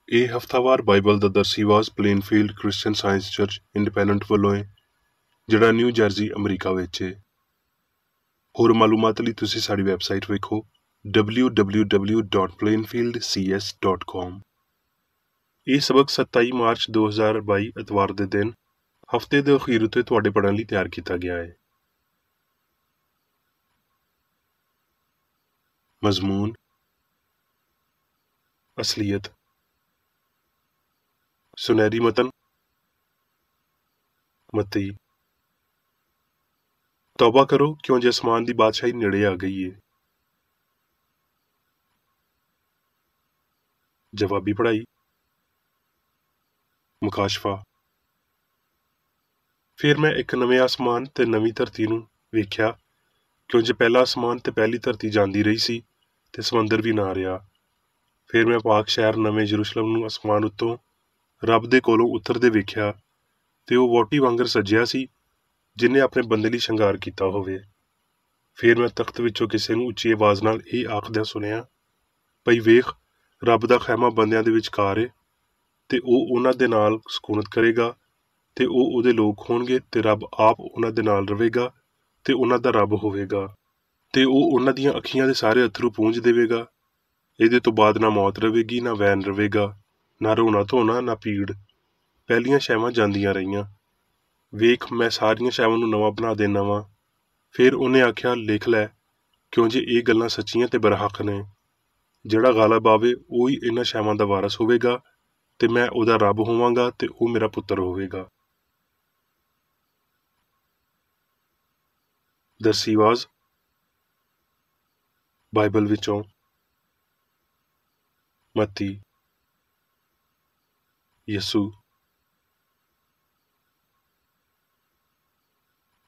ਇਹ ਹਫ਼ਤਾਵਾਰ ਬਾਈਬਲ ਦਾ ਦਰਸੀਵਾਜ਼ Plainfield Christian Science Church Independent ਵੱਲੋਂ ਹੈ, ਜਿਹੜਾ ਨਿਊ ਜਰਸੀ ਅਮਰੀਕਾ ਵਿੱਚ ਹੈ। ਹੋਰ ਮਾਲੂਮਾਤ ਲਈ ਤੁਸੀਂ ਸਾਡੀ ਵੈਬਸਾਈਟ ਵੇਖੋ www.plainfieldcs.com। ਇਹ ਸਬਕ 27 ਮਾਰਚ 2022 ਐਤਵਾਰ ਦੇ ਦਿਨ ਹਫ਼ਤੇ ਦੇ ਅਖੀਰ ਉੱਤੇ ਤੁਹਾਡੇ ਪੜ੍ਹਨ ਲਈ ਤਿਆਰ ਕੀਤਾ ਗਿਆ ਹੈ। ਮਜ਼ਮੂਨ, ਅਸਲੀਅਤ, ਸੁਨਹਿਰੀ ਮਤਨ, ਮੱਤੀ। ਤੌਬਾ ਕਰੋ ਕਿਉਂ ਜੇ ਅਸਮਾਨ ਦੀ ਬਾਦਸ਼ਾਹੀ ਨੇੜੇ ਆ ਗਈ ਏ। ਜਵਾਬੀ ਪੜ੍ਹਾਈ। ਮੁਕਾਸ਼ਫਾ। ਫਿਰ ਮੈਂ ਇੱਕ ਨਵੇਂ ਆਸਮਾਨ ਤੇ ਨਵੀਂ ਧਰਤੀ ਨੂੰ ਵੇਖਿਆ, ਕਿਉਂ ਜੇ ਪਹਿਲਾ ਆਸਮਾਨ ਤੇ ਪਹਿਲੀ ਧਰਤੀ ਜਾਂਦੀ ਰਹੀ ਸੀ ਤੇ ਸਮੁੰਦਰ ਵੀ ਨਾ ਰਿਹਾ। ਫਿਰ ਮੈਂ ਪਾਕ ਸ਼ਹਿਰ ਨਵੇਂ ਯਰੂਸ਼ਲਮ ਨੂੰ ਅਸਮਾਨ ਉੱਤੋਂ ਰੱਬ ਦੇ ਕੋਲੋਂ ਉਤਰਦੇ ਵੇਖਿਆ, ਤੇ ਉਹ ਵਹੁਟੀ ਵਾਂਗਰ ਸੱਜਿਆ ਸੀ ਜਿਹਨੇ ਆਪਣੇ ਬੰਦੇ ਲਈ ਸ਼ਿੰਗਾਰ ਕੀਤਾ ਹੋਵੇ। ਫਿਰ ਮੈਂ ਤਖਤ ਵਿੱਚੋਂ ਕਿਸੇ ਨੂੰ ਉੱਚੀ ਆਵਾਜ਼ ਨਾਲ ਇਹ ਆਖਦਿਆਂ ਸੁਣਿਆ, ਭਈ ਵੇਖ, ਰੱਬ ਦਾ ਖੈਮਾ ਬੰਦਿਆਂ ਦੇ ਵਿਚਕਾਰ ਏ, ਤੇ ਉਹ ਉਹਨਾਂ ਦੇ ਨਾਲ ਸਕੂਨਤ ਕਰੇਗਾ, ਤੇ ਉਹ ਉਹਦੇ ਲੋਕ ਹੋਣਗੇ, ਤੇ ਰੱਬ ਆਪ ਉਹਨਾਂ ਦੇ ਨਾਲ ਰਵੇਗਾ ਤੇ ਉਹਨਾਂ ਦਾ ਰੱਬ ਹੋਵੇਗਾ, ਤੇ ਉਹ ਉਹਨਾਂ ਦੀਆਂ ਅੱਖੀਆਂ ਦੇ ਸਾਰੇ ਅੱਥਰੂ ਪੂੰਝ ਦੇਵੇਗਾ। ਇਹਦੇ ਤੋਂ ਬਾਅਦ ਨਾ ਮੌਤ ਰਵੇਗੀ, ਨਾ ਵੈਨ ਰਵੇਗਾ, ਨਾ ਰੋਣਾ ਧੋਣਾ, ਨਾ ਪੀੜ। ਪਹਿਲੀਆਂ ਸ਼ੈਵਾਂ ਜਾਂਦੀਆਂ ਰਹੀਆਂ। ਵੇਖ, ਮੈਂ ਸਾਰੀਆਂ ਸ਼ੈਵਾਂ ਨੂੰ ਨਵਾਂ ਬਣਾ ਦੇਣਾ ਵਾਂ। ਫਿਰ ਉਹਨੇ ਆਖਿਆ, ਲਿਖ ਲੈ, ਕਿਉਂ ਜੇ ਇਹ ਗੱਲਾਂ ਸੱਚੀਆਂ ਤੇ ਬਰਹਕ ਨੇ। ਜਿਹੜਾ ਗਾਲਬ ਆਵੇ ਉਹ ਹੀ ਇਹਨਾਂ ਸ਼ੈਵਾਂ ਦਾ ਵਾਰਸ ਹੋਵੇਗਾ, ਤੇ ਮੈਂ ਉਹਦਾ ਰੱਬ ਹੋਵਾਂਗਾ ਤੇ ਉਹ ਮੇਰਾ ਪੁੱਤਰ ਹੋਵੇਗਾ। ਦਰਸੀਵਾਜ਼ ਬਾਈਬਲ ਵਿੱਚੋਂ ਮੱਤੀ, ਯਸੂ।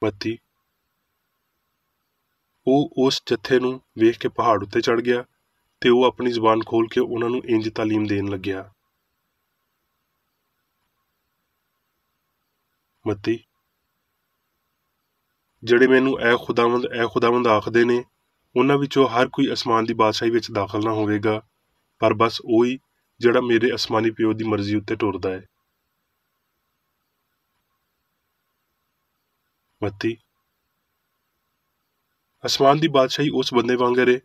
ਮੱਤੀ। ਉਹ ਉਸ ਜੱਥੇ ਨੂੰ ਵੇਖ ਕੇ ਪਹਾੜ ਉੱਤੇ ਚੜ੍ਹ ਗਿਆ, ਤੇ ਉਹ ਆਪਣੀ ਜ਼ੁਬਾਨ ਖੋਲ੍ਹ ਕੇ ਉਹਨਾਂ ਨੂੰ ਇੰਜ ਤਾਲੀਮ ਦੇਣ ਲੱਗਿਆ। ਮੱਤੀ। ਜਿਹੜੇ ਮੈਨੂੰ ਐ ਖੁਦਾਵੰਦ ਆਖਦੇ ਨੇ, ਉਹਨਾਂ ਵਿੱਚੋਂ ਹਰ ਕੋਈ ਅਸਮਾਨ ਦੀ ਬਾਦਸ਼ਾਹੀ ਵਿੱਚ ਦਾਖਲ ਨਾ ਹੋਵੇਗਾ, ਪਰ ਬਸ ਉਹ ਹੀ ਜਿਹੜਾ ਮੇਰੇ ਅਸਮਾਨੀ ਪਿਓ ਦੀ ਮਰਜ਼ੀ ਉੱਤੇ ਟੁਰਦਾ ਹੈ। ਮੱਤੀ। ਅਸਮਾਨ ਦੀ ਬਾਦਸ਼ਾਹੀ ਉਸ ਬੰਦੇ ਵਾਂਗਰ ਏ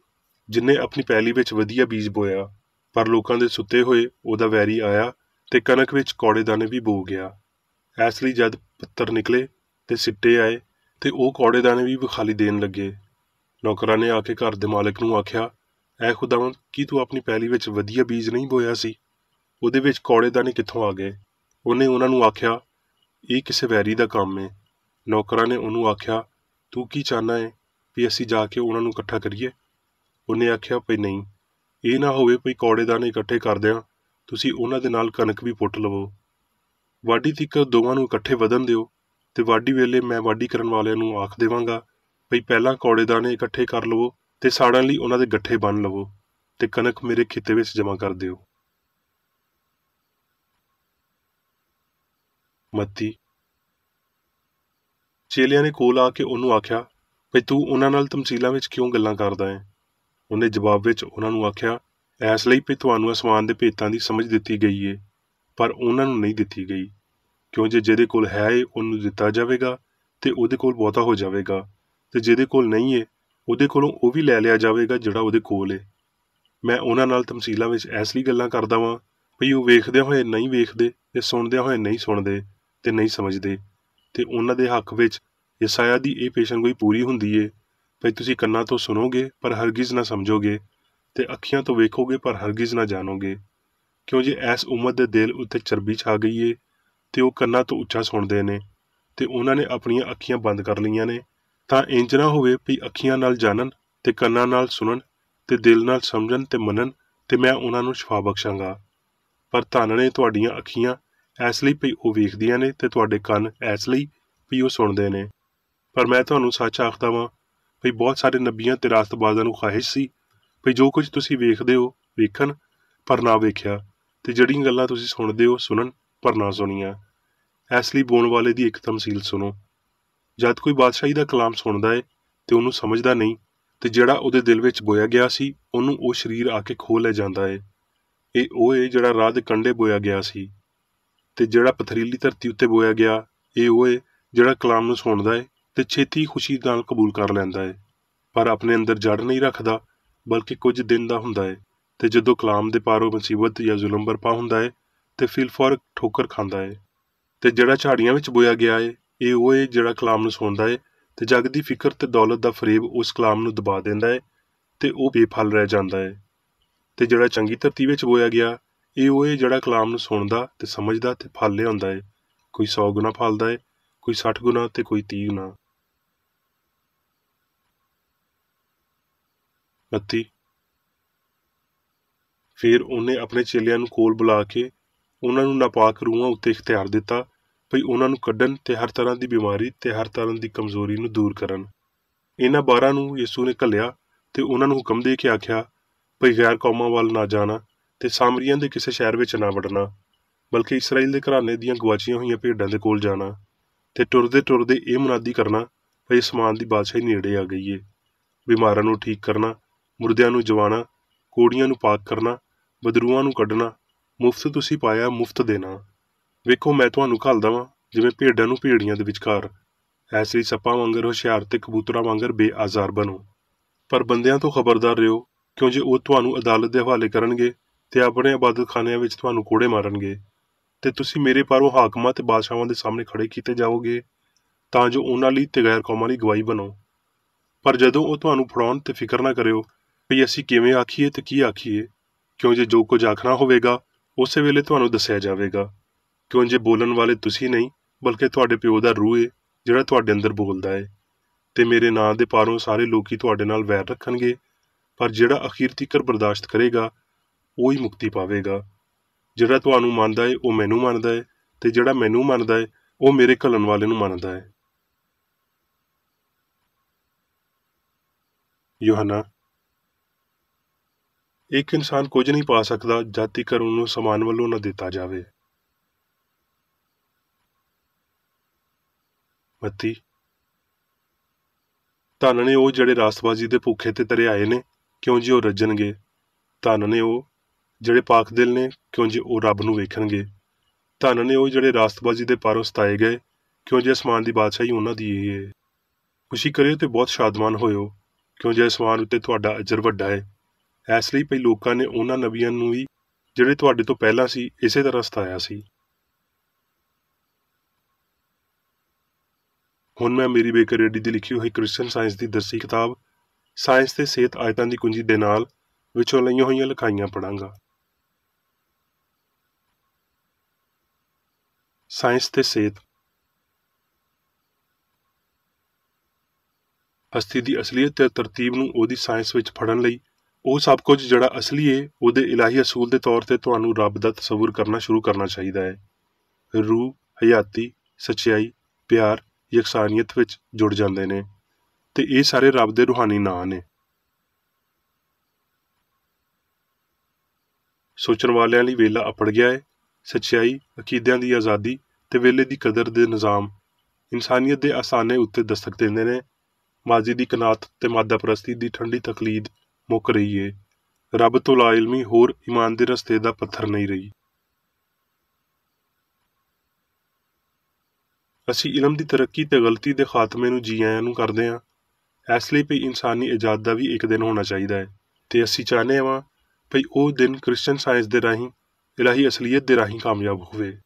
ਜਿਨ੍ਹੇ ਆਪਣੀ ਪੈਲੀ ਵਿੱਚ ਵਧੀਆ ਬੀਜ ਬੋਇਆ, ਪਰ ਲੋਕਾਂ ਦੇ ਸੁੱਤੇ ਹੋਏ ਉਹਦਾ ਵੈਰੀ ਆਇਆ ਤੇ ਕਣਕ ਵਿੱਚ ਕੌੜੇ ਦਾਣੇ ਵੀ ਬੋ ਗਿਆ। ਇਸ ਲਈ ਜਦ ਪੱਤਰ ਨਿਕਲੇ ਤੇ ਸਿੱਟੇ ਆਏ, ਤੇ ਉਹ ਕੌੜੇ ਦਾਣੇ ਵੀ ਵਿਖਾਲੀ ਦੇਣ ਲੱਗੇ। ਨੌਕਰਾਂ ਨੇ ਆ ਕੇ ਘਰ ਦੇ ਮਾਲਕ ਨੂੰ ਆਖਿਆ, ਐ ਖੁਦਾਵੰਦ, ਕੀ ਤੂੰ ਆਪਣੀ ਪੈਲੀ ਵਿੱਚ ਵਧੀਆ ਬੀਜ ਨਹੀਂ ਬੋਇਆ ਸੀ? ਉਹਦੇ ਵਿੱਚ ਕੌੜੇ ਦਾਣੇ ਕਿੱਥੋਂ ਆ ਗਏ? ਉਹਨੇ ਉਹਨਾਂ ਨੂੰ ਆਖਿਆ, ਇਹ ਕਿਸੇ ਵੈਰੀ ਦਾ ਕੰਮ ਏ। ਨੌਕਰਾਂ ਨੇ ਉਹਨੂੰ ਆਖਿਆ, ਤੂੰ ਕੀ ਚਾਹੁੰਦਾ ਏ ਵੀ ਅਸੀਂ ਜਾ ਕੇ ਉਹਨਾਂ ਨੂੰ ਇਕੱਠਾ ਕਰੀਏ? ਉਹਨੇ ਆਖਿਆ, ਭਈ ਨਹੀਂ, ਇਹ ਨਾ ਹੋਵੇ ਭਈ ਕੌੜੇ ਦਾਣੇ ਇਕੱਠੇ ਕਰਦਿਆਂ ਤੁਸੀਂ ਉਹਨਾਂ ਦੇ ਨਾਲ ਕਣਕ ਵੀ ਪੁੱਟ ਲਵੋ। ਵਾਢੀ ਤੀਕਰ ਦੋਵਾਂ ਨੂੰ ਇਕੱਠੇ ਵਧਣ ਦਿਓ, ਤੇ ਵਾਢੀ ਵੇਲੇ ਮੈਂ ਵਾਢੀ ਕਰਨ ਵਾਲਿਆਂ ਨੂੰ ਆਖ ਦੇਵਾਂਗਾ, ਭਈ ਪਹਿਲਾਂ ਕੌੜੇ ਦਾਣੇ ਇਕੱਠੇ ਕਰ ਲਵੋ ਤੇ ਸਾੜਨ ਲਈ ਉਹਨਾਂ ਦੇ ਗੱਠੇ ਬੰਨ੍ਹ ਲਵੋ, ਤੇ ਕਣਕ ਮੇਰੇ ਖਿੱਤੇ ਵਿੱਚ ਜਮ੍ਹਾਂ ਕਰ ਦਿਓ। ਮੱਤੀ। ਚੇਲਿਆਂ ਨੇ ਕੋਲ ਆ ਕੇ ਉਹਨੂੰ ਆਖਿਆ, ਭਈ ਤੂੰ ਉਹਨਾਂ ਨਾਲ ਤਮਸੀਲਾਂ ਵਿੱਚ ਕਿਉਂ ਗੱਲਾਂ ਕਰਦਾ ਹੈ? ਉਹਨੇ ਜਵਾਬ ਵਿੱਚ ਉਹਨਾਂ ਨੂੰ ਆਖਿਆ, ਇਸ ਲਈ ਭਈ ਤੁਹਾਨੂੰ ਅਸਮਾਨ ਦੇ ਭੇਤਾਂ ਦੀ ਸਮਝ ਦਿੱਤੀ ਗਈ ਏ, ਪਰ ਉਹਨਾਂ ਨੂੰ ਨਹੀਂ ਦਿੱਤੀ ਗਈ। ਕਿਉਂ ਜੇ ਜਿਹਦੇ ਕੋਲ ਹੈ ਏ ਉਹਨੂੰ ਦਿੱਤਾ ਜਾਵੇਗਾ, ਤੇ ਉਹਦੇ ਕੋਲ ਬਹੁਤਾ ਹੋ ਜਾਵੇਗਾ, ਤੇ ਜਿਹਦੇ ਕੋਲ ਨਹੀਂ ਏ ਉਹਦੇ ਕੋਲੋਂ ਉਹ ਵੀ ਲੈ ਲਿਆ ਜਾਵੇਗਾ ਜਿਹੜਾ ਉਹਦੇ ਕੋਲ ਏ। ਮੈਂ ਉਹਨਾਂ ਨਾਲ ਤਮਸੀਲਾਂ ਵਿੱਚ ਇਸ ਲਈ ਗੱਲਾਂ ਕਰਦਾ ਵਾਂ ਭਈ ਉਹ ਵੇਖਦਿਆਂ ਹੋਏ ਨਹੀਂ ਵੇਖਦੇ, ਤੇ ਸੁਣਦਿਆਂ ਹੋਏ ਨਹੀਂ ਸੁਣਦੇ, ਤੇ ਨਹੀਂ ਸਮਝਦੇ। ਤੇ ਉਹਨਾਂ ਦੇ ਹੱਕ ਵਿੱਚ ਯਸਾਇਆ ਦੀ ਇਹ ਪੇਸ਼ਨਗੋਈ ਪੂਰੀ ਹੁੰਦੀ ਏ, ਭਈ ਤੁਸੀਂ ਕੰਨਾਂ ਤੋਂ ਸੁਣੋਗੇ ਪਰ ਹਰਗਿਜ਼ ਨਾ ਸਮਝੋਗੇ, ਤੇ ਅੱਖੀਆਂ ਤੋਂ ਵੇਖੋਗੇ ਪਰ ਹਰਗਿਜ਼ ਨਾ ਜਾਣੋਗੇ। ਕਿਉਂ ਜੇ ਇਸ ਉਮਤ ਦੇ ਦਿਲ ਉੱਤੇ ਚਰਬੀ ਛਾ ਗਈ ਏ, ਤੇ ਉਹ ਕੰਨਾਂ ਤੋਂ ਉੱਚਾ ਸੁਣਦੇ ਨੇ, ਤੇ ਉਹਨਾਂ ਨੇ ਆਪਣੀਆਂ ਅੱਖੀਆਂ ਬੰਦ ਕਰ ਲਈਆਂ ਨੇ, ਤਾਂ ਇੰਜ ਨਾ ਹੋਵੇ ਭਈ ਅੱਖੀਆਂ ਨਾਲ ਜਾਣਨ, ਤੇ ਕੰਨਾਂ ਨਾਲ ਸੁਣਨ, ਤੇ ਦਿਲ ਨਾਲ ਸਮਝਣ ਤੇ ਮੰਨਣ, ਤੇ ਮੈਂ ਉਹਨਾਂ ਨੂੰ ਸ਼ਿਫਾ ਬਖਸ਼ਾਂਗਾ। ਪਰ ਧੰਨ ਨੇ ਤੁਹਾਡੀਆਂ ਅੱਖੀਆਂ ਇਸ ਲਈ ਭਈ ਉਹ ਵੇਖਦੀਆਂ ਨੇ, ਤੇ ਤੁਹਾਡੇ ਕੰਨ ਇਸ ਲਈ ਭਈ ਉਹ ਸੁਣਦੇ ਨੇ। ਪਰ ਮੈਂ ਤੁਹਾਨੂੰ ਸੱਚ ਆਖਦਾ ਵਾਂ ਭਈ ਬਹੁਤ ਸਾਰੇ ਨਬੀਆਂ ਤੇ ਰਾਸਤਬਾਜ਼ਾਂ ਨੂੰ ਖਾਹਿਸ਼ ਸੀ ਭਈ ਜੋ ਕੁਝ ਤੁਸੀਂ ਵੇਖਦੇ ਹੋ ਵੇਖਣ, ਪਰ ਨਾ ਵੇਖਿਆ, ਤੇ ਜਿਹੜੀਆਂ ਗੱਲਾਂ ਤੁਸੀਂ ਸੁਣਦੇ ਹੋ ਸੁਣਨ, ਪਰ ਨਾ ਸੁਣੀਆਂ। ਇਸ ਲਈ ਬੋਣ ਵਾਲੇ ਦੀ ਇੱਕ ਤਮਸੀਲ ਸੁਣੋ। ਜਦ ਕੋਈ ਬਾਦਸ਼ਾਹੀ ਦਾ ਕਲਾਮ ਸੁਣਦਾ ਏ ਤੇ ਉਹਨੂੰ ਸਮਝਦਾ ਨਹੀਂ, ਤੇ ਜਿਹੜਾ ਉਹਦੇ ਦਿਲ ਵਿੱਚ ਬੋਇਆ ਗਿਆ ਸੀ ਉਹਨੂੰ ਉਹ ਸਰੀਰ ਆ ਕੇ ਖੋਹ ਲੈ ਜਾਂਦਾ ਏ। ਇਹ ਉਹ ਹੈ ਜਿਹੜਾ ਰਾਹ ਦੇ ਕੰਢੇ ਬੋਇਆ ਗਿਆ ਸੀ, ਤੇ ਜਿਹੜਾ ਪਥਰੀਲੀ ਧਰਤੀ ਉੱਤੇ ਬੋਇਆ ਗਿਆ ਇਹ ਉਹ ਹੈ ਜਿਹੜਾ ਕਲਾਮ ਨੂੰ ਸੁਣਦਾ ਹੈ ਤੇ ਛੇਤੀ ਖੁਸ਼ੀ ਨਾਲ ਕਬੂਲ ਕਰ ਲੈਂਦਾ ਹੈ, ਪਰ ਆਪਣੇ ਅੰਦਰ ਜੜ ਨਹੀਂ ਰੱਖਦਾ, ਬਲਕਿ ਕੁਝ ਦਿਨ ਦਾ ਹੁੰਦਾ ਹੈ। ਤੇ ਜਦੋਂ ਕਲਾਮ ਦੇ ਪਾਰੋਂ ਮੁਸੀਬਤ ਜਾਂ ਜ਼ੁਲਮ ਬਰਪਾ ਹੁੰਦਾ ਹੈ ਤੇ ਫਿਲਫੌਰ ਠੋਕਰ ਖਾਂਦਾ ਹੈ। ਤੇ ਜਿਹੜਾ ਝਾੜੀਆਂ ਵਿੱਚ ਬੋਇਆ ਗਿਆ ਹੈ ਇਹ ਉਹ ਹੈ ਜਿਹੜਾ ਕਲਾਮ ਨੂੰ ਸੁਣਦਾ ਹੈ ਤੇ ਜਗ ਦੀ ਫਿਕਰ ਤੇ ਦੌਲਤ ਦਾ ਫਰੇਬ ਉਸ ਕਲਾਮ ਨੂੰ ਦਬਾ ਦਿੰਦਾ ਹੈ ਤੇ ਉਹ ਬੇਫਲ ਰਹਿ ਜਾਂਦਾ ਹੈ। ਤੇ ਜਿਹੜਾ ਚੰਗੀ ਧਰਤੀ ਵਿੱਚ ਬੋਇਆ ਗਿਆ ਇਹ ਉਹ ਹੈ ਜਿਹੜਾ ਕਲਾਮ ਨੂੰ ਸੁਣਦਾ ਤੇ ਸਮਝਦਾ ਤੇ ਫਲ ਲਿਆਉਂਦਾ ਹੈ। ਕੋਈ 100 ਗੁਣਾ ਫਲਦਾ ਹੈ, ਕੋਈ 60 ਗੁਣਾ ਤੇ ਕੋਈ 30 ਗੁਣਾ। ਮੱਤੀ। ਫਿਰ ਉਹਨੇ ਆਪਣੇ ਚੇਲਿਆਂ ਨੂੰ ਕੋਲ ਬੁਲਾ ਕੇ ਉਹਨਾਂ ਨੂੰ ਨਾਪਾਕ ਰੂਹਾਂ ਉੱਤੇ ਇਖਤਿਆਰ ਦਿੱਤਾ ਭਈ ਉਹਨਾਂ ਨੂੰ ਕੱਢਣ ਤੇ ਹਰ ਤਰ੍ਹਾਂ ਦੀ ਬਿਮਾਰੀ ਤੇ ਹਰ ਤਰ੍ਹਾਂ ਦੀ ਕਮਜ਼ੋਰੀ ਨੂੰ ਦੂਰ ਕਰਨ। ਇਹਨਾਂ 12 ਨੂੰ ਯਿਸੂ ਨੇ ਘੱਲਿਆ ਤੇ ਉਹਨਾਂ ਨੂੰ ਹੁਕਮ ਦੇ ਕੇ ਆਖਿਆ ਭਈ ਗੈਰ ਕੌਮਾਂ ਵੱਲ ਨਾ ਜਾਣਾ ਤੇ ਸਾਮਰੀਆਂ ਦੇ ਕਿਸੇ ਸ਼ਹਿਰ ਵਿੱਚ ਨਾ ਵੜਨਾ, ਬਲਕਿ ਇਸਰਾਏਲ ਦੇ ਘਰਾਣੇ ਦੀਆਂ ਗਵਾਚੀਆਂ ਹੋਈਆਂ ਭੇਡਾਂ ਦੇ ਕੋਲ ਜਾਣਾ ਤੇ ਟੁਰਦੇ ਟੁਰਦੇ ਇਹ ਮੁਨਾਦੀ ਕਰਨਾ ਭਈ ਅਸਮਾਨ ਦੀ ਬਾਦਸ਼ਾਹੀ ਨੇੜੇ ਆ ਗਈ ਏ। ਬਿਮਾਰਾਂ ਨੂੰ ਠੀਕ ਕਰਨਾ, ਮੁਰਦਿਆਂ ਨੂੰ ਜਵਾਣਾ, ਕੋੜੀਆਂ ਨੂੰ ਪਾਕ ਕਰਨਾ, ਬਦਰੂਆਂ ਨੂੰ ਕੱਢਣਾ, ਮੁਫਤ ਤੁਸੀਂ ਪਾਇਆ ਮੁਫਤ ਦੇਣਾ। ਵੇਖੋ ਮੈਂ ਤੁਹਾਨੂੰ ਘੱਲਦਾ ਵਾਂ ਜਿਵੇਂ ਭੇਡਾਂ ਨੂੰ ਭੇੜੀਆਂ ਦੇ ਵਿਚਕਾਰ, ਐਸੇ ਹੀ ਸੱਪਾਂ ਵਾਂਗਰ ਹੁਸ਼ਿਆਰ ਤੇ ਕਬੂਤਰਾਂ ਵਾਂਗਰ ਬੇਆਜ਼ਾਰ ਬਣੋ। ਪਰ ਬੰਦਿਆਂ ਤੋਂ ਖਬਰਦਾਰ ਰਹੋ, ਕਿਉਂ ਜੇ ਉਹ ਤੁਹਾਨੂੰ ਅਦਾਲਤ ਦੇ ਹਵਾਲੇ ਕਰਨਗੇ ਤੇ ਆਪਣੇ ਇਬਾਦਤਖਾਨਿਆਂ ਵਿੱਚ ਤੁਹਾਨੂੰ ਕੋੜੇ ਮਾਰਨਗੇ ਤੇ ਤੁਸੀਂ ਮੇਰੇ ਪਾਰੋਂ ਹਾਕਮਾਂ ਤੇ ਬਾਦਸ਼ਾਹਾਂ ਦੇ ਸਾਹਮਣੇ ਖੜੇ ਕੀਤੇ ਜਾਓਗੇ ਤਾਂ ਜੋ ਉਹਨਾਂ ਲਈ ਤੇ ਗੈਰ ਕੌਮਾਂ ਲਈ ਗਵਾਹੀ ਬਣੋ। ਪਰ ਜਦੋਂ ਉਹ ਤੁਹਾਨੂੰ ਫੜਾਉਣ ਤੇ ਫਿਕਰ ਨਾ ਕਰਿਓ ਵੀ ਅਸੀਂ ਕਿਵੇਂ ਆਖੀਏ ਤੇ ਕੀ ਆਖੀਏ, ਕਿਉਂ ਜੇ ਜੋ ਕੁਝ ਆਖਣਾ ਹੋਵੇਗਾ ਉਸੇ ਵੇਲੇ ਤੁਹਾਨੂੰ ਦੱਸਿਆ ਜਾਵੇਗਾ। ਕਿਉਂ ਜੇ ਬੋਲਣ ਵਾਲੇ ਤੁਸੀਂ ਨਹੀਂ ਬਲਕਿ ਤੁਹਾਡੇ ਪਿਓ ਦਾ ਰੂਹ ਹੈ ਜਿਹੜਾ ਤੁਹਾਡੇ ਅੰਦਰ ਬੋਲਦਾ ਹੈ। ਤੇ ਮੇਰੇ ਨਾਂ ਦੇ ਪਾਰੋਂ ਸਾਰੇ ਲੋਕੀ ਤੁਹਾਡੇ ਨਾਲ ਵੈਰ ਰੱਖਣਗੇ, ਪਰ ਜਿਹੜਾ ਅਖੀਰ ਤੀਕਰ ਬਰਦਾਸ਼ਤ ਕਰੇਗਾ ਉਹ ਹੀ ਮੁਕਤੀ ਪਾਵੇਗਾ। ਜਿਹੜਾ ਤੁਹਾਨੂੰ ਮੰਨਦਾ ਹੈ ਉਹ ਮੈਨੂੰ ਮੰਨਦਾ ਹੈ ਤੇ ਜਿਹੜਾ ਮੈਨੂੰ ਮੰਨਦਾ ਹੈ ਉਹ ਮੇਰੇ ਘੱਲਣ ਵਾਲੇ ਨੂੰ ਮੰਨਦਾ ਹੈ। ਯੋਹੰਨਾ। ਇੱਕ ਇਨਸਾਨ ਕੁਝ ਨਹੀਂ ਪਾ ਸਕਦਾ ਜਦ ਤੀਕਰ ਉਹਨੂੰ ਸਮਾਨ ਵੱਲੋਂ ਨਾ ਦਿੱਤਾ ਜਾਵੇ। ਮੱਤੀ। ਧੰਨ ਨੇ ਉਹ ਜਿਹੜੇ ਰਾਸਤਬਾਜ਼ੀ ਦੇ ਭੁੱਖੇ ਤੇ ਧਰਿਆਏ ਨੇ, ਕਿਉਂ ਜੇ ਉਹ ਰੱਜਣਗੇ। ਧੰਨ ਨੇ ਉਹ ਜਿਹੜੇ ਪਾਕ ਦਿਲ ਨੇ, ਕਿਉਂ ਜੇ ਉਹ ਰੱਬ ਨੂੰ ਵੇਖਣਗੇ। ਧੰਨ ਨੇ ਉਹ ਜਿਹੜੇ ਰਾਸਤਬਾਜ਼ੀ ਦੇ ਪਾਰੋਂ ਸਤਾਏ ਗਏ, ਕਿਉਂ ਜੇ ਅਸਮਾਨ ਦੀ ਬਾਦਸ਼ਾਹੀ ਉਹਨਾਂ ਦੀ ਇਹ ਹੈ। ਖੁਸ਼ੀ ਕਰਿਓ ਤੇ ਬਹੁਤ ਸ਼ਾਦਮਾਨ ਹੋਇਓ, ਕਿਉਂ ਜੇ ਅਸਮਾਨ ਉੱਤੇ ਤੁਹਾਡਾ ਅਜਰ ਵੱਡਾ ਹੈ। ਇਸ ਲਈ ਭਈ ਲੋਕਾਂ ਨੇ ਉਹਨਾਂ ਨਬੀਆਂ ਨੂੰ ਵੀ ਜਿਹੜੇ ਤੁਹਾਡੇ ਤੋਂ ਪਹਿਲਾਂ ਸੀ ਇਸੇ ਤਰ੍ਹਾਂ ਸਤਾਇਆ ਸੀ। ਹੁਣ ਮੈਂ ਮੇਰੀ ਬੇਕਰ ਰੈਡੀ ਦੀ ਲਿਖੀ ਹੋਈ ਕ੍ਰਿਸਚਨ ਸਾਇੰਸ ਦੀ ਦਰਸੀ ਕਿਤਾਬ ਸਾਇੰਸ ਤੇ ਸਿਹਤ ਆਇਤਾਂ ਦੀ ਕੁੰਜੀ ਦੇ ਨਾਲ ਵਿੱਚੋਂ ਲਈਆਂ ਹੋਈਆਂ ਲਿਖਾਈਆਂ ਪੜਾਂਗਾ। ਸਾਇੰਸ ਤੇ ਸਿਹਤ। ਹਸਤੀ ਦੀ ਅਸਲੀਅਤ ਤੇ ਤਰਤੀਬ ਨੂੰ ਉਹਦੀ ਸਾਇੰਸ ਵਿੱਚ ਫੜਨ ਲਈ ਉਹ ਸਭ ਕੁਝ ਜਿਹੜਾ ਅਸਲੀ ਹੈ ਉਹਦੇ ਇਲਾਹੀ ਅਸੂਲ ਦੇ ਤੌਰ ਤੇ ਤੁਹਾਨੂੰ ਰੱਬ ਦਾ ਤਸੱਵੁਰ ਕਰਨਾ ਸ਼ੁਰੂ ਕਰਨਾ ਚਾਹੀਦਾ ਹੈ। ਰੂਹ, ਹਯਾਤੀ, ਸੱਚਾਈ, ਪਿਆਰ, ਯਕਸਾਨੀਅਤ ਵਿੱਚ ਜੁੜ ਜਾਂਦੇ ਨੇ ਤੇ ਇਹ ਸਾਰੇ ਰੱਬ ਦੇ ਰੂਹਾਨੀ ਨਾਂ ਨੇ। ਸੋਚਣ ਵਾਲਿਆਂ ਲਈ ਵੇਲਾ ਅਪੜ ਗਿਆ ਹੈ। ਸੱਚਾਈ, ਅਕੀਦਿਆਂ ਦੀ ਆਜ਼ਾਦੀ ਤੇ ਵੇਲੇ ਦੀ ਕਦਰ ਦੇ ਨਿਜ਼ਾਮ ਇਨਸਾਨੀਅਤ ਦੇ ਆਸਾਨੇ ਉੱਤੇ ਦਸਤਕ ਦਿੰਦੇ ਨੇ। ਮਾਜ਼ੀ ਦੀ ਕਨਾਤ ਤੇ ਮਾਦਾ ਪ੍ਰਸਤੀ ਦੀ ਠੰਡੀ ਤਕਲੀਦ ਮੁੱਕ ਰਹੀ ਏ। ਰੱਬ ਤੋਂ ਲਾ ਇਲਮੀ ਹੋਰ ਈਮਾਨ ਦੇ ਰਸਤੇ ਦਾ ਪੱਥਰ ਨਹੀਂ ਰਹੀ। ਅਸੀਂ ਇਲਮ ਦੀ ਤਰੱਕੀ ਤੇ ਗਲਤੀ ਦੇ ਖਾਤਮੇ ਨੂੰ ਜੀ ਆਇਆਂ ਨੂੰ ਕਰਦੇ ਹਾਂ। ਇਸ ਲਈ ਭਈ ਇਨਸਾਨੀ ਇਜਾਦ ਦਾ ਵੀ ਇੱਕ ਦਿਨ ਹੋਣਾ ਚਾਹੀਦਾ ਹੈ ਤੇ ਅਸੀਂ ਚਾਹੁੰਦੇ ਹਾਂ ਭਈ ਉਹ ਦਿਨ ਕ੍ਰਿਸਚਨ ਸਾਇੰਸ ਦੇ ਰਾਹੀਂ ਇਲਾਹੀ ਅਸਲੀਅਤ ਦੇ ਰਾਹੀਂ ਕਾਮਯਾਬ ਹੋਵੇ।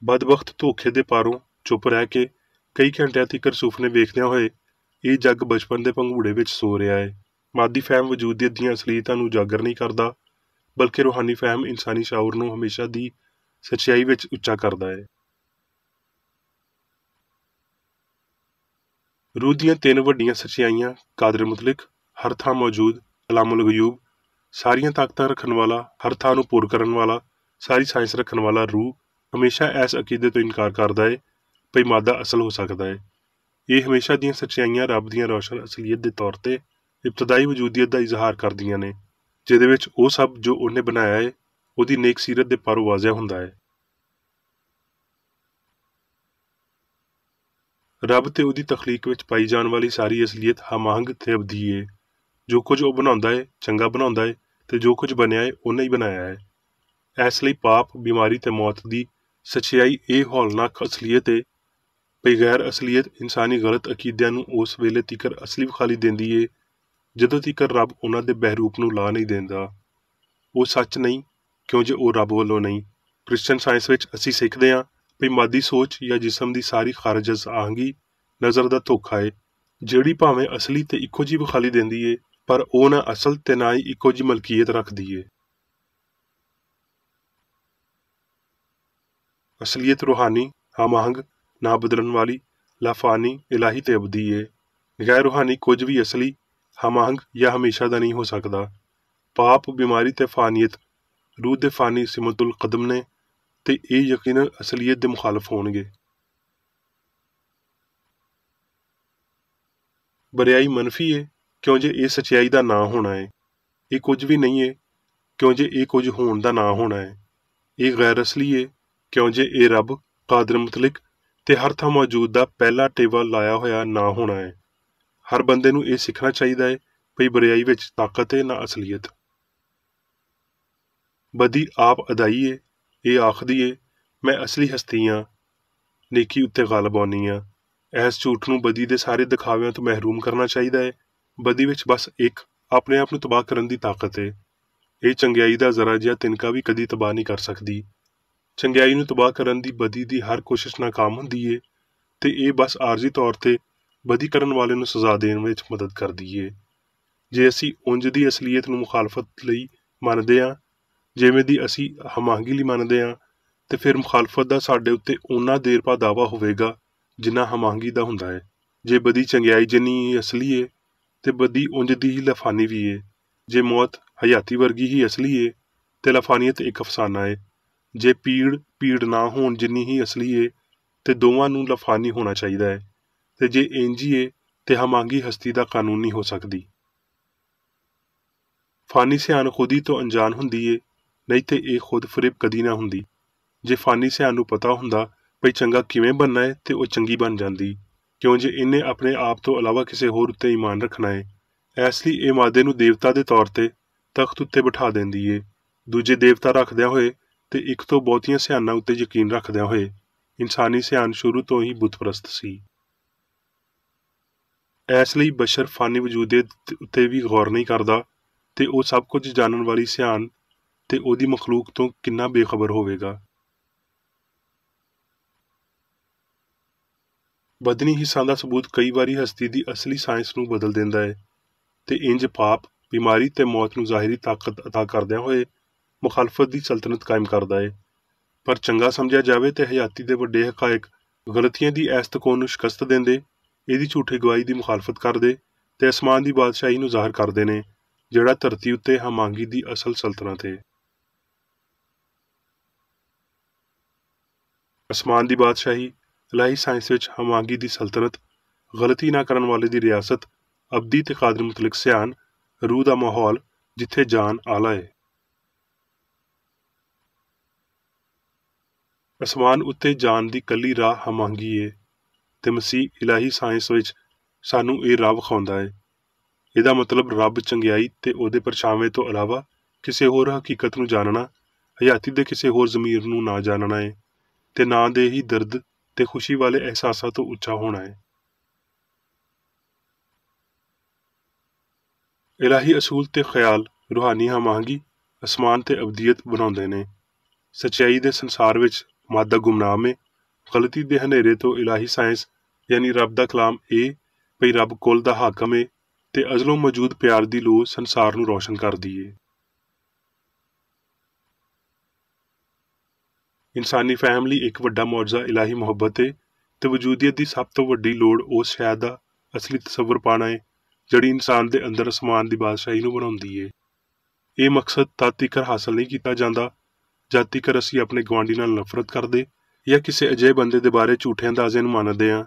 ਬਦਬਖਤ ਧੋਖੇ ਦੇ ਪਾਰੋਂ ਚੁੱਪ ਰਹਿ ਕੇ ਕਈ ਘੰਟਿਆਂ ਤੀਕਰ ਸੁਪਨੇ ਵੇਖਦਿਆਂ ਹੋਏ ਇਹ ਜੱਗ ਬਚਪਨ ਦੇ ਭੰਗੂੜੇ ਵਿੱਚ ਸੋ ਰਿਹਾ ਹੈ। ਮਾਦੀ ਫਹਿਮ ਵਜੂਦੀਅਤ ਦੀਆਂ ਅਸਲੀਅਤਾਂ ਨੂੰ ਉਜਾਗਰ ਨਹੀਂ ਕਰਦਾ, ਬਲਕਿ ਰੂਹਾਨੀ ਫਹਿਮ ਇਨਸਾਨੀ ਸ਼ਾਉਰ ਨੂੰ ਹਮੇਸ਼ਾ ਦੀ ਸੱਚਾਈ ਵਿੱਚ ਉੱਚਾ ਕਰਦਾ ਹੈ। ਰੂਹ ਦੀਆਂ 3 ਵੱਡੀਆਂ ਸੱਚਾਈਆਂ ਕਾਦਰ ਮੁਤਲਕ, ਹਰ ਥਾਂ ਮੌਜੂਦ, ਅਲਾਮੁਲ ਗਯੂਬ, ਸਾਰੀਆਂ ਤਾਕਤਾਂ ਰੱਖਣ ਵਾਲਾ, ਹਰ ਥਾਂ ਨੂੰ ਪੁਰ ਕਰਨ ਵਾਲਾ, ਸਾਰੀ ਸਾਇੰਸ ਰੱਖਣ ਵਾਲਾ ਰੂਹ ਹਮੇਸ਼ਾ ਇਸ ਅਕੀਦੇ ਤੋਂ ਇਨਕਾਰ ਕਰਦਾ ਹੈ ਭਈ ਮਾਦਾ ਅਸਲ ਹੋ ਸਕਦਾ ਹੈ। ਇਹ ਹਮੇਸ਼ਾ ਦੀਆਂ ਸੱਚਾਈਆਂ ਰੱਬ ਦੀਆਂ ਰੌਸ਼ਨ ਅਸਲੀਅਤ ਦੇ ਤੌਰ ਤੇ ਇਬਤਦਾਈ ਵਜੂਦੀਅਤ ਦਾ ਇਜ਼ਹਾਰ ਕਰਦੀਆਂ ਨੇ, ਜਿਹਦੇ ਵਿੱਚ ਉਹ ਸਭ ਜੋ ਉਹਨੇ ਬਣਾਇਆ ਹੈ ਉਹਦੀ ਨੇਕ ਸੀਰਤ ਦੇ ਪਾਰੋਂ ਵਾਜ਼ਿਹ ਹੁੰਦਾ ਹੈ। ਰੱਬ ਤੇ ਉਹਦੀ ਤਖਲੀਕ ਵਿੱਚ ਪਾਈ ਜਾਣ ਵਾਲੀ ਸਾਰੀ ਅਸਲੀਅਤ ਹਮਾਹੰਗ ਤੇ ਅਬਦੀ ਹੈ। ਜੋ ਕੁਝ ਉਹ ਬਣਾਉਂਦਾ ਹੈ ਚੰਗਾ ਬਣਾਉਂਦਾ ਹੈ ਤੇ ਜੋ ਕੁਝ ਬਣਿਆ ਹੈ ਉਹਨੇ ਹੀ ਬਣਾਇਆ ਹੈ। ਇਸ ਲਈ ਪਾਪ, ਬਿਮਾਰੀ ਤੇ ਮੌਤ ਦੀ ਸੱਚਾਈ ਇਹ ਹੌਲਨਾਕ ਅਸਲੀਅਤ ਹੈ। ਬਗੈਰ ਅਸਲੀਅਤ ਇਨਸਾਨੀ ਗਲਤ ਅਕੀਦਿਆਂ ਨੂੰ ਉਸ ਵੇਲੇ ਤੀਕਰ ਅਸਲੀ ਵਿਖਾਲੀ ਦਿੰਦੀ ਏ ਜਦੋਂ ਤੀਕਰ ਰੱਬ ਉਹਨਾਂ ਦੇ ਬਹਿਰੂਪ ਨੂੰ ਲਾ ਨਹੀਂ ਦਿੰਦਾ। ਉਹ ਸੱਚ ਨਹੀਂ ਕਿਉਂ ਜੇ ਉਹ ਰੱਬ ਵੱਲੋਂ ਨਹੀਂ। ਕ੍ਰਿਸਚਨ ਸਾਇੰਸ ਵਿੱਚ ਅਸੀਂ ਸਿੱਖਦੇ ਹਾਂ ਵੀ ਮਾਦੀ ਸੋਚ ਜਾਂ ਜਿਸਮ ਦੀ ਸਾਰੀ ਖਾਰਜ ਆਹੰਗੀ ਨਜ਼ਰ ਦਾ ਧੋਖਾ ਏ, ਜਿਹੜੀ ਭਾਵੇਂ ਅਸਲੀ ਤੇ ਇੱਕੋ ਜਿਹੀ ਵਿਖਾਲੀ ਦਿੰਦੀ ਏ ਪਰ ਉਹ ਨਾ ਅਸਲ ਤੇ ਨਾ ਹੀ ਇੱਕੋ ਜਿਹੀ ਮਲਕੀਅਤ ਰੱਖਦੀ ਏ। ਅਸਲੀਅਤ ਰੂਹਾਨੀ, ਹਮ-ਆਹੰਗ, ਨਾ ਬਦਲਣ ਵਾਲੀ, ਲਾਫਾਨੀ, ਇਲਾਹੀ ਤੇ ਅਬਦੀ ਏ। ਗੈਰ ਰੂਹਾਨੀ ਕੁਝ ਵੀ ਅਸਲੀ, ਹਮ-ਆਹੰਗ ਜਾਂ ਹਮੇਸ਼ਾ ਦਾ ਨਹੀਂ ਹੋ ਸਕਦਾ। ਪਾਪ, ਬਿਮਾਰੀ ਤੇ ਫਾਨੀਅਤ ਰੂਹ ਦੇ ਫਾਨੀ ਸਿਮਤੁਲ ਕਦਮ ਨੇ ਤੇ ਇਹ ਯਕੀਨਨ ਅਸਲੀਅਤ ਦੇ ਮੁਖਾਲਫ ਹੋਣਗੇ। ਬਰਿਆਈ ਮਨਫੀ ਏ ਕਿਉਂ ਜੇ ਇਹ ਸੱਚਾਈ ਦਾ ਨਾ ਹੋਣਾ ਏ। ਇਹ ਕੁਝ ਵੀ ਨਹੀਂ ਏ ਕਿਉਂ ਜੇ ਇਹ ਕੁਝ ਹੋਣ ਦਾ ਨਾ ਹੋਣਾ ਏ। ਇਹ ਗੈਰ ਅਸਲੀ ਏ ਕਿਉਂ ਜੇ ਇਹ ਰੱਬ, ਕਾਦਰ ਮੁਤਲਕ ਤੇ ਹਰ ਥਾਂ ਮੌਜੂਦ ਦਾ ਪਹਿਲਾ ਟੇਵਾ ਲਾਇਆ ਹੋਇਆ ਨਾ ਹੋਣਾ ਏ। ਹਰ ਬੰਦੇ ਨੂੰ ਇਹ ਸਿੱਖਣਾ ਚਾਹੀਦਾ ਏ ਭਈ ਬਰਿਆਈ ਵਿੱਚ ਤਾਕਤ ਏ ਨਾ ਅਸਲੀਅਤ। ਬਦੀ ਆਪ ਅਦਾਈ ਏ, ਇਹ ਆਖਦੀ ਏ ਮੈਂ ਅਸਲੀ ਹਸਤੀ ਹਾਂ, ਨੇਕੀ ਉੱਤੇ ਗਾਲਬ ਆਉਣੀ ਆ। ਇਸ ਝੂਠ ਨੂੰ ਬਦੀ ਦੇ ਸਾਰੇ ਦਿਖਾਵਿਆਂ ਤੋਂ ਮਹਿਰੂਮ ਕਰਨਾ ਚਾਹੀਦਾ ਏ। ਬਦੀ ਵਿੱਚ ਬਸ ਇੱਕ ਆਪਣੇ ਆਪ ਨੂੰ ਤਬਾਹ ਕਰਨ ਦੀ ਤਾਕਤ ਏ। ਇਹ ਚੰਗਿਆਈ ਦਾ ਜ਼ਰਾ ਜਿਹਾ ਤਿਨਕਾ ਵੀ ਕਦੀ ਤਬਾਹ ਨਹੀਂ ਕਰ ਸਕਦੀ। ਚੰਗਿਆਈ ਨੂੰ ਤਬਾਹ ਕਰਨ ਦੀ ਬਦੀ ਦੀ ਹਰ ਕੋਸ਼ਿਸ਼ ਨਾਕਾਮ ਹੁੰਦੀ ਏ ਤੇ ਇਹ ਬਸ ਆਰਜ਼ੀ ਤੌਰ ਤੇ ਬਦੀ ਕਰਨ ਵਾਲੇ ਨੂੰ ਸਜ਼ਾ ਦੇਣ ਵਿੱਚ ਮਦਦ ਕਰਦੀ ਏ। ਜੇ ਅਸੀਂ ਉਂਝ ਦੀ ਅਸਲੀਅਤ ਨੂੰ ਮੁਖਾਲਫਤ ਲਈ ਮੰਨਦੇ ਹਾਂ ਜਿਵੇਂ ਦੀ ਅਸੀਂ ਹਮਾਂਗੀ ਲਈ ਮੰਨਦੇ ਹਾਂ ਤੇ ਫਿਰ ਮੁਖਾਲਫਤ ਦਾ ਸਾਡੇ ਉੱਤੇ ਓਨਾ ਦੇਰ ਪਾ ਦਾਵਾ ਹੋਵੇਗਾ ਜਿੰਨਾ ਹਮਾਂਗੀ ਦਾ ਹੁੰਦਾ ਹੈ। ਜੇ ਬਦੀ ਚੰਗਿਆਈ ਜਿੰਨੀ ਅਸਲੀ ਏ ਤੇ ਬਦੀ ਉਂਝ ਦੀ ਹੀ ਲਫਾਨੀ ਵੀ ਏ। ਜੇ ਮੌਤ ਹਯਾਤੀ ਵਰਗੀ ਹੀ ਅਸਲੀ ਏ ਤੇ ਲਫਾਨੀਅਤ ਇੱਕ ਅਫਸਾਨਾ ਏ। ਜੇ ਪੀੜ ਨਾ ਹੋਣ ਜਿੰਨੀ ਹੀ ਅਸਲੀ ਏ ਤੇ ਦੋਵਾਂ ਨੂੰ ਲਫਾਨੀ ਹੋਣਾ ਚਾਹੀਦਾ ਹੈ ਤੇ ਜੇ ਇੰਜੀ ਏ ਤੇ ਹਮਾਂਗੀ ਹਸਤੀ ਦਾ ਕਾਨੂੰਨ ਨਹੀਂ ਹੋ ਸਕਦੀ। ਫਾਨੀ ਸਿਆਣ ਖੁਦ ਹੀ ਤੋਂ ਅਣਜਾਣ ਹੁੰਦੀ ਏ, ਨਹੀਂ ਤੇ ਇਹ ਖੁਦ ਫਰੇਬ ਕਦੀ ਨਾ ਹੁੰਦੀ। ਜੇ ਫਾਨੀ ਸਿਆਣ ਨੂੰ ਪਤਾ ਹੁੰਦਾ ਭਈ ਚੰਗਾ ਕਿਵੇਂ ਬਣਨਾ ਹੈ ਤੇ ਉਹ ਚੰਗੀ ਬਣ ਜਾਂਦੀ ਕਿਉਂ ਜੇ ਇਹਨੇ ਆਪਣੇ ਆਪ ਤੋਂ ਇਲਾਵਾ ਕਿਸੇ ਹੋਰ ਉੱਤੇ ਈਮਾਨ ਰੱਖਣਾ ਏ। ਇਸ ਲਈ ਇਹ ਮਾਦੇ ਨੂੰ ਦੇਵਤਾ ਦੇ ਤੌਰ ਤੇ ਤਖਤ ਉੱਤੇ ਬਿਠਾ ਦਿੰਦੀ ਏ। ਦੂਜੇ ਦੇਵਤਾ ਰੱਖਦਿਆਂ ਹੋਏ ਤੇ ਇੱਕ ਤੋਂ ਬਹੁਤੀਆਂ ਸਿਆਣਾਂ ਉੱਤੇ ਯਕੀਨ ਰੱਖਦਿਆਂ ਹੋਏ। ਇਨਸਾਨੀ ਸਿਆਣ ਸ਼ੁਰੂ ਤੋਂ ਹੀ ਬੁੱਤਪ੍ਰਸਤ ਸੀ। ਇਸ ਲਈ ਬਸ਼ਰ ਫਾਨੀ ਵਜੂਦੀਅਤ ਉੱਤੇ ਵੀ ਗੌਰ ਨਹੀਂ ਕਰਦਾ ਤੇ ਉਹ ਸਭ ਕੁਝ ਜਾਣਨ ਵਾਲੀ ਸਿਆਣ ਤੇ ਉਹਦੀ ਮਖਲੂਕ ਤੋਂ ਕਿੰਨਾ ਬੇਖਬਰ ਹੋਵੇਗਾ। ਬਦਨੀ ਹਿੱਸਾਂ ਦਾ ਸਬੂਤ ਕਈ ਵਾਰੀ ਹਸਤੀ ਦੀ ਅਸਲੀ ਸਾਇੰਸ ਨੂੰ ਬਦਲ ਦਿੰਦਾ ਹੈ ਤੇ ਇੰਜ ਪਾਪ, ਬਿਮਾਰੀ ਤੇ ਮੌਤ ਨੂੰ ਜ਼ਾਹਿਰੀ ਤਾਕਤ ਅਤਾ ਕਰਦਿਆਂ ਹੋਏ ਮੁਖਾਲਫਤ ਦੀ ਸਲਤਨਤ ਕਾਇਮ ਕਰਦਾ ਹੈ। ਪਰ ਚੰਗਾ ਸਮਝਿਆ ਜਾਵੇ ਤੇ ਹਯਾਤੀ ਦੇ ਵੱਡੇ ਹਕਾਇਕ ਗਲਤੀਆਂ ਦੀ ਇਸ ਤਕੋਨ ਨੂੰ ਸ਼ਿਕਸਤ ਦਿੰਦੇ, ਇਹਦੀ ਝੂਠੀ ਗਵਾਹੀ ਦੀ ਮੁਖਾਲਫਤ ਕਰਦੇ ਤੇ ਅਸਮਾਨ ਦੀ ਬਾਦਸ਼ਾਹੀ ਨੂੰ ਜ਼ਾਹਰ ਕਰਦੇ ਨੇ ਜਿਹੜਾ ਧਰਤੀ ਉੱਤੇ ਹਮਾਂਗੀ ਦੀ ਅਸਲ ਸਲਤਨਤ ਹੈ। ਅਸਮਾਨ ਦੀ ਬਾਦਸ਼ਾਹੀ, ਇਲਾਹੀ ਸਾਇੰਸ ਵਿੱਚ ਹਮਾਂਗੀ ਦੀ ਸਲਤਨਤ, ਗਲਤੀ ਨਾ ਕਰਨ ਵਾਲੇ ਦੀ ਰਿਆਸਤ, ਅਬਦੀ ਤੇ ਕਾਦਰ ਮੁਤਲਕ ਸਿਆਣ, ਰੂਹ ਦਾ ਮਾਹੌਲ ਜਿੱਥੇ ਜਾਨ ਆਲਾ ਹੈ। ਅਸਮਾਨ ਉੱਤੇ ਜਾਣ ਦੀ ਕੱਲੀ ਰਾਹ ਹਮਾਂਗੀ ਏ ਤੇ ਮਸੀਹ ਇਲਾਹੀ ਸਾਇੰਸ ਵਿੱਚ ਸਾਨੂੰ ਇਹ ਰਾਹ ਵਿਖਾਉਂਦਾ ਹੈ। ਇਹਦਾ ਮਤਲਬ ਰੱਬ, ਚੰਗਿਆਈ ਤੇ ਉਹਦੇ ਪਰਛਾਵੇਂ ਤੋਂ ਇਲਾਵਾ ਕਿਸੇ ਹੋਰ ਹਕੀਕਤ ਨੂੰ ਜਾਣਨਾ, ਹਯਾਤੀ ਦੇ ਕਿਸੇ ਹੋਰ ਜ਼ਮੀਰ ਨੂੰ ਨਾ ਜਾਣਨਾ ਹੈ ਤੇ ਨਾ ਦੇ ਹੀ ਦਰਦ ਤੇ ਖੁਸ਼ੀ ਵਾਲੇ ਅਹਿਸਾਸਾਂ ਤੋਂ ਉੱਚਾ ਹੋਣਾ ਹੈ। ਇਲਾਹੀ ਅਸੂਲ ਤੇ ਖਿਆਲ ਰੂਹਾਨੀ ਹਮਾਂਗੀ, ਅਸਮਾਨ ਤੇ ਅਬਦੀਅਤ ਬਣਾਉਂਦੇ ਨੇ। ਸੱਚਾਈ ਦੇ ਸੰਸਾਰ ਵਿੱਚ ਮਾਦਾ ਗੁਮਨਾਮ ਏ। ਗਲਤੀ ਦੇ ਹਨੇਰੇ ਤੋਂ ਇਲਾਹੀ ਸਾਇੰਸ ਯਾਨੀ ਰੱਬ ਦਾ ਕਲਾਮ ਇਹ ਭਈ ਰੱਬ ਕੁੱਲ ਦਾ ਹਾਕਮ ਏ ਤੇ ਅਜ਼ਲੋਂ ਮੌਜੂਦ ਪਿਆਰ ਦੀ ਲੋ ਸੰਸਾਰ ਨੂੰ ਰੋਸ਼ਨ ਕਰਦੀ ਏ। ਇਨਸਾਨੀ ਫਹਿਮ ਲਈ ਇੱਕ ਵੱਡਾ ਮੁਅਜਜ਼ਾ ਇਲਾਹੀ ਮੁਹੱਬਤ ਏ ਤੇ ਵਜੂਦੀਅਤ ਦੀ ਸਭ ਤੋਂ ਵੱਡੀ ਲੋੜ ਉਸ ਸ਼ੈ ਦਾ ਅਸਲੀ ਤਸੱਵੁਰ ਪਾਉਣਾ ਏ ਜਿਹੜੀ ਇਨਸਾਨ ਦੇ ਅੰਦਰ ਅਸਮਾਨ ਦੀ ਬਾਦਸ਼ਾਹੀ ਨੂੰ ਬਣਾਉਂਦੀ ਏ। ਇਹ ਮਕਸਦ ਤਦ ਤੀਕਰ ਹਾਸਲ ਨਹੀਂ ਕੀਤਾ ਜਾਂਦਾ ਜਦ ਤੀਕਰ ਅਸੀਂ ਆਪਣੇ ਗੁਆਂਢੀ ਨਾਲ ਨਫ਼ਰਤ ਕਰਦੇ ਜਾਂ ਕਿਸੇ ਅਜਿਹੇ ਬੰਦੇ ਦੇ ਬਾਰੇ ਝੂਠੇ ਅੰਦਾਜ਼ੇ ਨੂੰ ਮੰਨਦੇ ਹਾਂ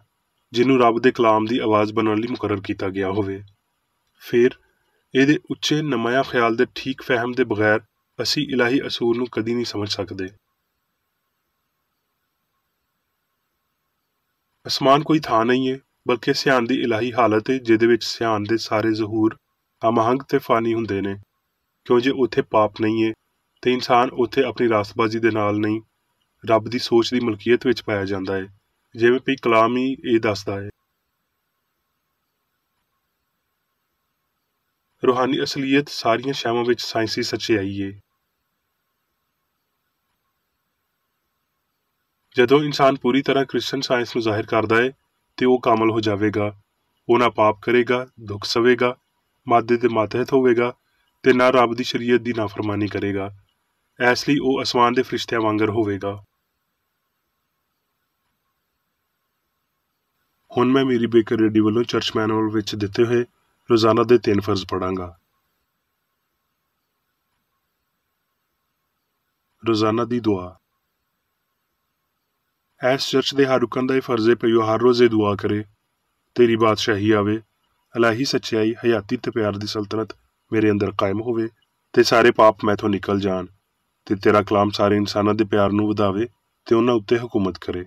ਜਿਹਨੂੰ ਰੱਬ ਦੇ ਕਲਾਮ ਦੀ ਆਵਾਜ਼ ਬਣਨ ਲਈ ਮੁਕਰਰ ਕੀਤਾ ਗਿਆ ਹੋਵੇ। ਫਿਰ ਇਹਦੇ ਉੱਚੇ ਨਮਾਇਆ ਖਿਆਲ ਦੇ ਠੀਕ ਫਹਿਮ ਦੇ ਬਗੈਰ ਅਸੀਂ ਇਲਾਹੀ ਅਸੂਲ ਨੂੰ ਕਦੀ ਨਹੀਂ ਸਮਝ ਸਕਦੇ। ਅਸਮਾਨ ਕੋਈ ਥਾਂ ਨਹੀਂ ਏ ਬਲਕਿ ਸਿਆਣ ਦੀ ਇਲਾਹੀ ਹਾਲਤ ਏ ਜਿਹਦੇ ਵਿੱਚ ਸਿਆਣ ਦੇ ਸਾਰੇ ਜ਼ਹੂਰ ਹਮ-ਆਹੰਗ ਤੇ ਫਾਨੀ ਹੁੰਦੇ ਨੇ। ਕਿਉਂ ਜੇ ਉੱਥੇ ਪਾਪ ਨਹੀਂ ਹੈ ਤੇ ਇਨਸਾਨ ਉੱਥੇ ਆਪਣੀ ਰਾਸਤਬਾਜ਼ੀ ਦੇ ਨਾਲ ਨਹੀਂ, ਰੱਬ ਦੀ ਸੋਚ ਦੀ ਮਲਕੀਅਤ ਵਿੱਚ ਪਾਇਆ ਜਾਂਦਾ ਹੈ, ਜਿਵੇਂ ਵੀ ਕਲਾਮ ਹੀ ਇਹ ਦੱਸਦਾ ਹੈ। ਰੂਹਾਨੀ ਅਸਲੀਅਤ ਸਾਰੀਆਂ ਸ਼ੈਵਾਂ ਵਿੱਚ ਸਾਇੰਸੀ ਸੱਚਾਈ ਹੈ। ਜਦੋਂ ਇਨਸਾਨ ਪੂਰੀ ਤਰ੍ਹਾਂ ਕ੍ਰਿਸਚਨ ਸਾਇੰਸ ਨੂੰ ਜ਼ਾਹਿਰ ਕਰਦਾ ਹੈ ਤੇ ਉਹ ਕਾਮਲ ਹੋ ਜਾਵੇਗਾ। ਉਹ ਨਾ ਪਾਪ ਕਰੇਗਾ, ਦੁੱਖ ਸਵੇਗਾ, ਮਾਦੇ ਦੇ ਮਾਤਹਿਤ ਹੋਵੇਗਾ ਤੇ ਨਾ ਰੱਬ ਦੀ ਸ਼ਰੀਅਤ ਦੀ ਨਾਫਰਮਾਨੀ ਕਰੇਗਾ। ਇਸ ਲਈ ਉਹ ਅਸਮਾਨ ਦੇ ਫਰਿਸ਼ਤਿਆਂ ਵਾਂਗਰ ਹੋਵੇਗਾ। ਹੁਣ ਮੈਂ ਮੇਰੀ ਬੇਕਰ ਰੇਡੀ ਵੱਲੋਂ ਚਰਚ ਮੈਨੂਅਲ ਵਿੱਚ ਦਿੱਤੇ ਹੋਏ ਰੋਜ਼ਾਨਾ ਦੇ 3 ਫਰਜ਼ ਪੜਾਂਗਾ। ਰੋਜ਼ਾਨਾ ਦੀ ਦੁਆ। ਇਸ ਚਰਚ ਦੇ ਹਰ ਰੁਕਨ ਦਾ ਇਹ ਫਰਜ਼ ਹੈ ਪਈ ਉਹ ਹਰ ਰੋਜ਼ ਇਹ ਦੁਆ ਕਰੇ, ਤੇਰੀ ਬਾਦਸ਼ਾਹੀ ਆਵੇ, ਇਲਾਹੀ ਸੱਚਾਈ, ਹਯਾਤੀ ਤੇ ਪਿਆਰ ਦੀ ਸਲਤਨਤ ਮੇਰੇ ਅੰਦਰ ਕਾਇਮ ਹੋਵੇ ਤੇ ਸਾਰੇ ਪਾਪ ਮੈਥੋਂ ਨਿਕਲ ਜਾਣ ਤੇ ਤੇਰਾ ਕਲਾਮ ਸਾਰੇ ਇਨਸਾਨਾਂ ਦੇ ਪਿਆਰ ਨੂੰ ਵਧਾਵੇ ਤੇ ਉਹਨਾਂ ਉੱਤੇ ਹਕੂਮਤ ਕਰੇ।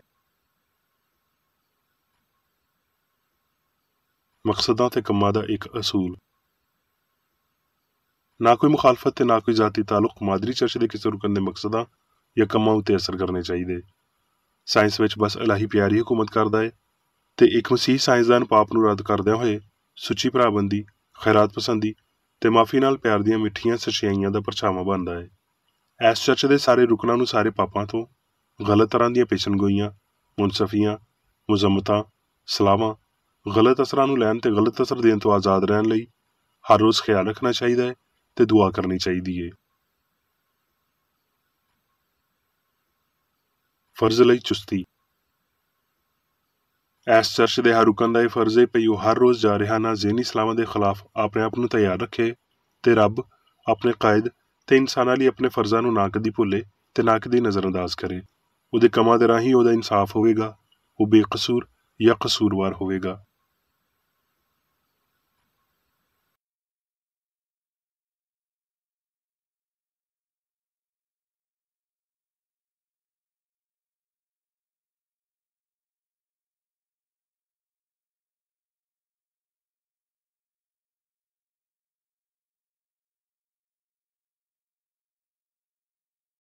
ਮਕਸਦਾਂ ਤੇ ਕੰਮਾਂ ਦਾ ਇੱਕ ਅਸੂਲ। ਨਾ ਕੋਈ ਮੁਖਾਲਫਤ ਤੇ ਨਾ ਕੋਈ ਜ਼ਾਤੀ ਤਾਲੁਕ ਮਾਦਰੀ ਚਰਚ ਦੇ ਕਿਸੇ ਰੁਕਨ ਦੇ ਮਕਸਦਾਂ ਜਾਂ ਕੰਮਾਂ ਉੱਤੇ ਅਸਰ ਕਰਨੇ ਚਾਹੀਦੇ। ਸਾਇੰਸ ਵਿੱਚ ਬਸ ਇਲਾਹੀ ਪਿਆਰ ਹੀ ਹਕੂਮਤ ਕਰਦਾ ਹੈ ਤੇ ਇੱਕ ਮਸੀਹ ਸਾਇੰਸਦਾਨ ਪਾਪ ਨੂੰ ਰੱਦ ਕਰਦਿਆਂ ਹੋਏ ਸੁੱਚੀ ਭਰਾਬੰਦੀ, ਖੈਰਾਤ ਪਸੰਦੀ ਤੇ ਮਾਫੀ ਨਾਲ ਪਿਆਰ ਦੀਆਂ ਮਿੱਠੀਆਂ ਸੱਚਾਈਆਂ ਦਾ ਪਰਛਾਵਾਂ ਬਣਦਾ ਹੈ। ਇਸ ਚਰਚ ਦੇ ਸਾਰੇ ਰੁਕਨਾਂ ਨੂੰ ਸਾਰੇ ਪਾਪਾਂ ਤੋਂ, ਗਲਤ ਤਰ੍ਹਾਂ ਦੀਆਂ ਪੇਸ਼ਨਗੋਈਆਂ, ਮੁਨਸਫੀਆਂ, ਮੁਜ਼ੰਮਤਾਂ, ਸਲਾਹਾਂ, ਗਲਤ ਅਸਰਾਂ ਨੂੰ ਲੈਣ ਤੇ ਗਲਤ ਅਸਰ ਦੇਣ ਤੋਂ ਆਜ਼ਾਦ ਰਹਿਣ ਲਈ ਹਰ ਰੋਜ਼ ਖਿਆਲ ਰੱਖਣਾ ਚਾਹੀਦਾ ਹੈ ਤੇ ਦੁਆ ਕਰਨੀ ਚਾਹੀਦੀ ਹੈ। ਫਰਜ਼ ਲਈ ਚੁਸਤੀ। ਇਸ ਚਰਚ ਦੇ ਹਰ ਰੁਕਨ ਦਾ ਇਹ ਫਰਜ਼ ਹੈ ਪਈ ਉਹ ਹਰ ਰੋਜ਼ ਜਾਰਿਹਾਨਾ ਜ਼ਹਿਨੀ ਸਲਾਹਾਂ ਦੇ ਖਿਲਾਫ ਆਪਣੇ ਆਪ ਨੂੰ ਤਿਆਰ ਰੱਖੇ ਤੇ ਰੱਬ, ਆਪਣੇ ਕਾਇਦ ਤੇ ਇਨਸਾਨਾਂ ਲਈ ਆਪਣੇ ਫਰਜ਼ਾਂ ਨੂੰ ਨਾ ਕਦੀ ਭੁੱਲੇ ਤੇ ਨਾ ਕਦੀ ਨਜ਼ਰਅੰਦਾਜ਼ ਕਰੇ। ਉਹਦੇ ਕੰਮਾਂ ਦੇ ਰਾਹੀਂ ਉਹਦਾ ਇਨਸਾਫ ਹੋਵੇਗਾ, ਉਹ ਬੇਕਸੂਰ ਜਾਂ ਕਸੂਰਵਾਰ ਹੋਵੇਗਾ।